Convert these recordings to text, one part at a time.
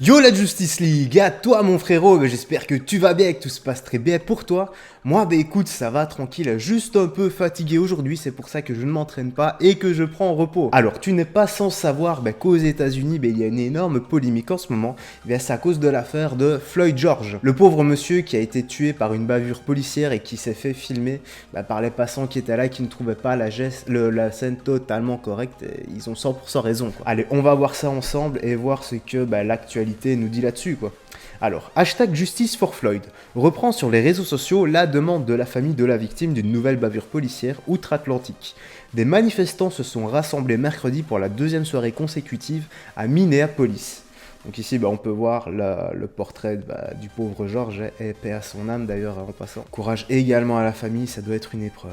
Yo la Justice League, à toi mon frérot, j'espère que tu vas bien et que tout se passe très bien pour toi. Moi écoute, ça va tranquille, juste un peu fatigué aujourd'hui, c'est pour ça que je ne m'entraîne pas et que je prends repos. Alors tu n'es pas sans savoir qu'aux États-Unis il y a une énorme polémique en ce moment, c'est à cause de l'affaire de Floyd George. Le pauvre monsieur qui a été tué par une bavure policière et qui s'est fait filmer par les passants qui étaient là, qui ne trouvaient pas la scène totalement correcte, et ils ont 100% raison quoi. Allez, on va voir ça ensemble et voir ce que l'actualité nous dit là-dessus quoi. Alors, hashtag Justice for Floyd reprend sur les réseaux sociaux la demande de la famille de la victime d'une nouvelle bavure policière outre-Atlantique. Des manifestants se sont rassemblés mercredi pour la deuxième soirée consécutive à Minneapolis. Donc ici, on peut voir le portrait du pauvre George, et paix à son âme d'ailleurs en passant. Courage également à la famille, ça doit être une épreuve.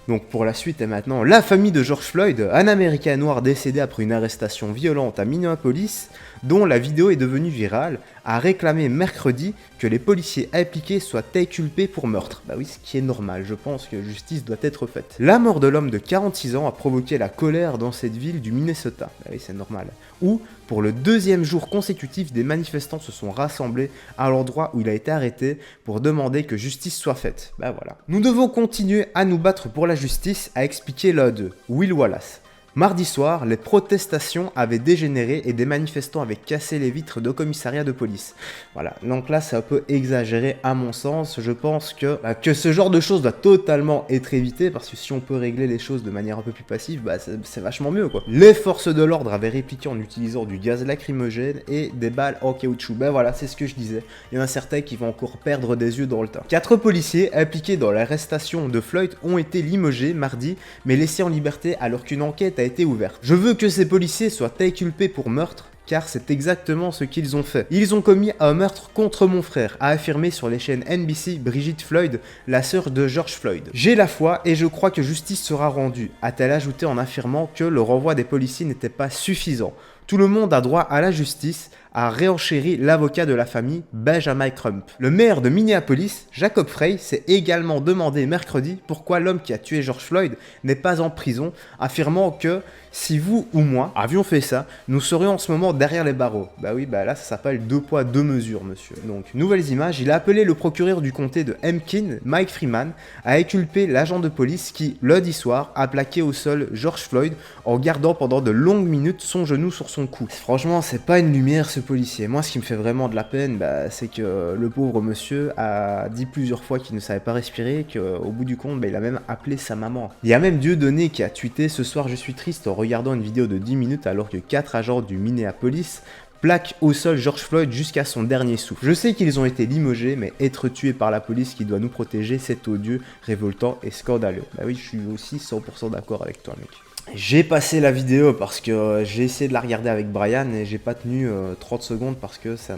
Donc pour la suite et maintenant, la famille de George Floyd, un Américain noir décédé après une arrestation violente à Minneapolis, dont la vidéo est devenue virale, a réclamé mercredi que les policiers impliqués soient inculpés pour meurtre. Bah oui, ce qui est normal, je pense que justice doit être faite. La mort de l'homme de 46 ans a provoqué la colère dans cette ville du Minnesota. Bah oui, c'est normal. Où, pour le deuxième jour consécutif, des manifestants se sont rassemblés à l'endroit où il a été arrêté pour demander que justice soit faite. Bah voilà. Nous devons continuer à nous battre pour la justice, a expliqué l'un d'eux, Will Wallace. Mardi soir, les protestations avaient dégénéré et des manifestants avaient cassé les vitres de commissariat de police. Voilà, donc là c'est un peu exagéré à mon sens, je pense que ce genre de choses doit totalement être évité parce que si on peut régler les choses de manière un peu plus passive, c'est vachement mieux quoi. Les forces de l'ordre avaient répliqué en utilisant du gaz lacrymogène et des balles en caoutchouc. Ben voilà, c'est ce que je disais, il y en a certains qui vont encore perdre des yeux dans le tas. 4 policiers impliqués dans l'arrestation de Floyd ont été limogés mardi, mais laissés en liberté alors qu'une enquête a été ouverte. Je veux que ces policiers soient inculpés pour meurtre, car c'est exactement ce qu'ils ont fait. Ils ont commis un meurtre contre mon frère, a affirmé sur les chaînes NBC Bridget Floyd, la sœur de George Floyd. J'ai la foi et je crois que justice sera rendue, a-t-elle ajouté en affirmant que le renvoi des policiers n'était pas suffisant. Tout le monde a droit à la justice, a réenchéri l'avocat de la famille, Benjamin Crump. Le maire de Minneapolis, Jacob Frey, s'est également demandé mercredi pourquoi l'homme qui a tué George Floyd n'est pas en prison, affirmant que si vous ou moi avions fait ça, nous serions en ce moment derrière les barreaux. Bah oui, là ça s'appelle 2 poids 2 mesures, monsieur. Donc, nouvelles images, il a appelé le procureur du comté de Emkin, Mike Freeman, à inculper l'agent de police qui, lundi soir, a plaqué au sol George Floyd en gardant pendant de longues minutes son genou sur son cou. Franchement, c'est pas une lumière ce policier. Moi, ce qui me fait vraiment de la peine, c'est que le pauvre monsieur a dit plusieurs fois qu'il ne savait pas respirer, qu'au bout du compte, il a même appelé sa maman. Il y a même Dieudonné qui a tweeté « Ce soir, je suis triste » en regardant une vidéo de 10 minutes alors que 4 agents du Minneapolis plaquent au sol George Floyd jusqu'à son dernier souffle. Je sais qu'ils ont été limogés, mais être tués par la police qui doit nous protéger, c'est odieux, révoltant et scandaleux. Bah oui, je suis aussi 100% d'accord avec toi, mec. J'ai passé la vidéo parce que j'ai essayé de la regarder avec Brian et j'ai pas tenu 30 secondes parce que ça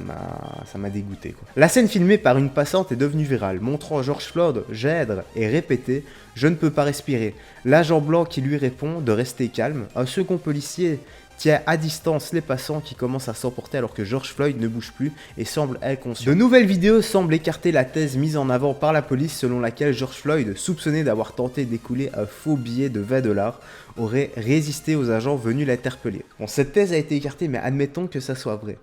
m'a dégoûté quoi. La scène filmée par une passante est devenue virale, montrant George Floyd gèdre et répéter « Je ne peux pas respirer ». L'agent blanc qui lui répond de rester calme. Un second policier tient à distance les passants qui commencent à s'emporter alors que George Floyd ne bouge plus et semble inconscient. De nouvelles vidéos semblent écarter la thèse mise en avant par la police selon laquelle George Floyd, soupçonné d'avoir tenté d'écouler un faux billet de 20 $, aurait résisté aux agents venus l'interpeller. Bon, cette thèse a été écartée, mais admettons que ça soit vrai.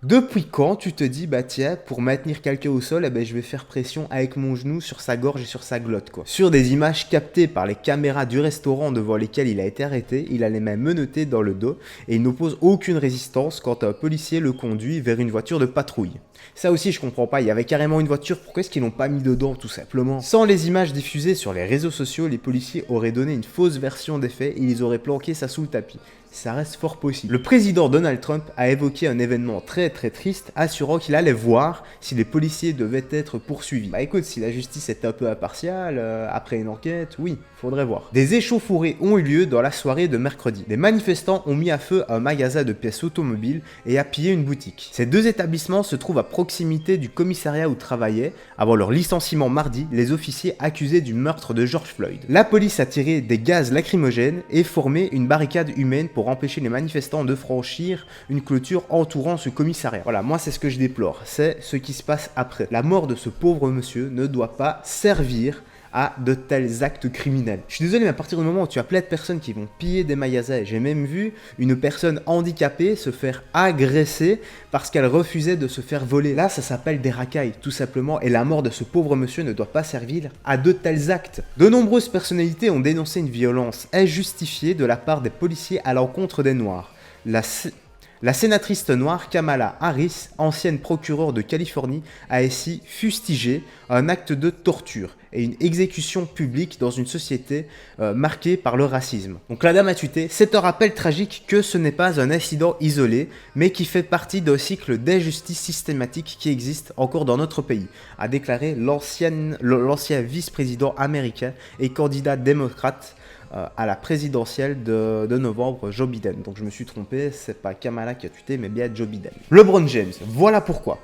Depuis quand tu te dis, tiens, pour maintenir quelqu'un au sol, je vais faire pression avec mon genou sur sa gorge et sur sa glotte, quoi. Sur des images captées par les caméras du restaurant devant lesquelles il a été arrêté, il a les mains menottées dans le dos et il n'oppose aucune résistance quand un policier le conduit vers une voiture de patrouille. Ça aussi je comprends pas, il y avait carrément une voiture, pourquoi est-ce qu'ils l'ont pas mis dedans tout simplement? Sans les images diffusées sur les réseaux sociaux, les policiers auraient donné une fausse version des faits et ils auraient planqué ça sous le tapis. Ça reste fort possible. Le président Donald Trump a évoqué un événement très triste, assurant qu'il allait voir si les policiers devaient être poursuivis. Écoute, si la justice est un peu impartiale, après une enquête, oui, faudrait voir. Des échauffourées ont eu lieu dans la soirée de mercredi. Des manifestants ont mis à feu un magasin de pièces automobiles et a pillé une boutique. Ces deux établissements se trouvent à proximité du commissariat où travaillaient, avant leur licenciement mardi, les officiers accusés du meurtre de George Floyd. La police a tiré des gaz lacrymogènes et formé une barricade humaine pour empêcher les manifestants de franchir une clôture entourant ce commissariat. Voilà, moi c'est ce que je déplore, c'est ce qui se passe après. La mort de ce pauvre monsieur ne doit pas servir à de tels actes criminels. Je suis désolé, mais à partir du moment où tu as plein de personnes qui vont piller des magasins, j'ai même vu une personne handicapée se faire agresser parce qu'elle refusait de se faire voler. Là, ça s'appelle des racailles, tout simplement, et la mort de ce pauvre monsieur ne doit pas servir à de tels actes. De nombreuses personnalités ont dénoncé une violence injustifiée de la part des policiers à l'encontre des Noirs. La sénatrice noire Kamala Harris, ancienne procureure de Californie, a ainsi fustigé un acte de torture et une exécution publique dans une société marquée par le racisme. Donc la dame a tuté, c'est un rappel tragique que ce n'est pas un incident isolé, mais qui fait partie d'un cycle d'injustice systématique qui existe encore dans notre pays, a déclaré l'ancien vice-président américain et candidat démocrate à la présidentielle de novembre, Joe Biden. Donc je me suis trompé, c'est pas Kamala qui a tuté, mais bien Joe Biden. LeBron James, voilà pourquoi.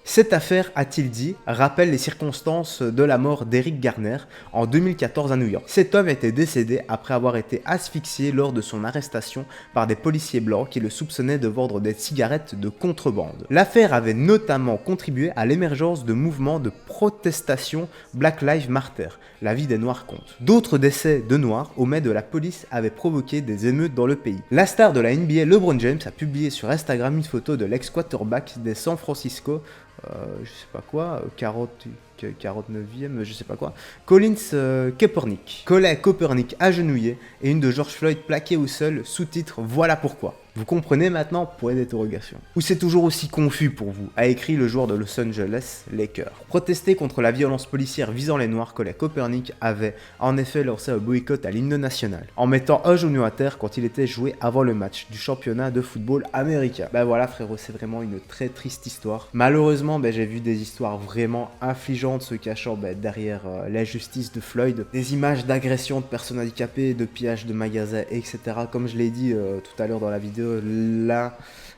Cette affaire, a-t-il dit, rappelle les circonstances de la mort d'Eric Garner en 2014 à New York. Cet homme était décédé après avoir été asphyxié lors de son arrestation par des policiers blancs qui le soupçonnaient de vendre des cigarettes de contrebande. L'affaire avait notamment contribué à l'émergence de mouvements de protestation Black Lives Matter, la vie des Noirs compte. D'autres décès de Noirs aux mains de la police avaient provoqué des émeutes dans le pays. La star de la NBA, LeBron James, a publié sur Instagram une photo de l'ex-quarterback des San Francisco, je sais pas quoi, 49e, je sais pas quoi, Colin Kaepernick agenouillé et une de George Floyd plaquée au sol, sous-titre Voilà pourquoi. Vous comprenez maintenant, point d'interrogation. Ou c'est toujours aussi confus pour vous, a écrit le joueur de Los Angeles Lakers. Pour protester contre la violence policière visant les Noirs, Colin Kaepernick avait en effet lancé un boycott à l'hymne national, en mettant un genou à terre quand il était joué avant le match du championnat de football américain. Ben voilà frérot, c'est vraiment une très triste histoire. Malheureusement, j'ai vu des histoires vraiment affligeantes se cachant derrière l'injustice de Floyd, des images d'agressions de personnes handicapées, de pillage de magasins, etc. Comme je l'ai dit tout à l'heure dans la vidéo,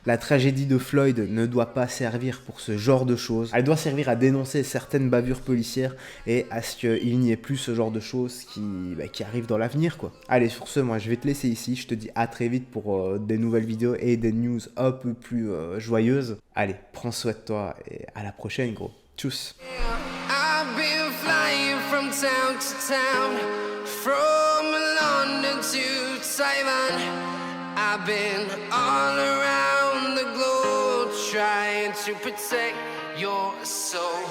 la tragédie de Floyd ne doit pas servir pour ce genre de choses. Elle doit servir à dénoncer certaines bavures policières et à ce qu'il n'y ait plus ce genre de choses qui arrivent dans l'avenir, quoi. Allez, sur ce, moi je vais te laisser ici. Je te dis à très vite pour des nouvelles vidéos et des news un peu plus joyeuses. Allez, prends soin de toi et à la prochaine, gros. Tchuss. I've been flying from town to town, from London to Taiwan. I've been all around the globe trying to protect your soul.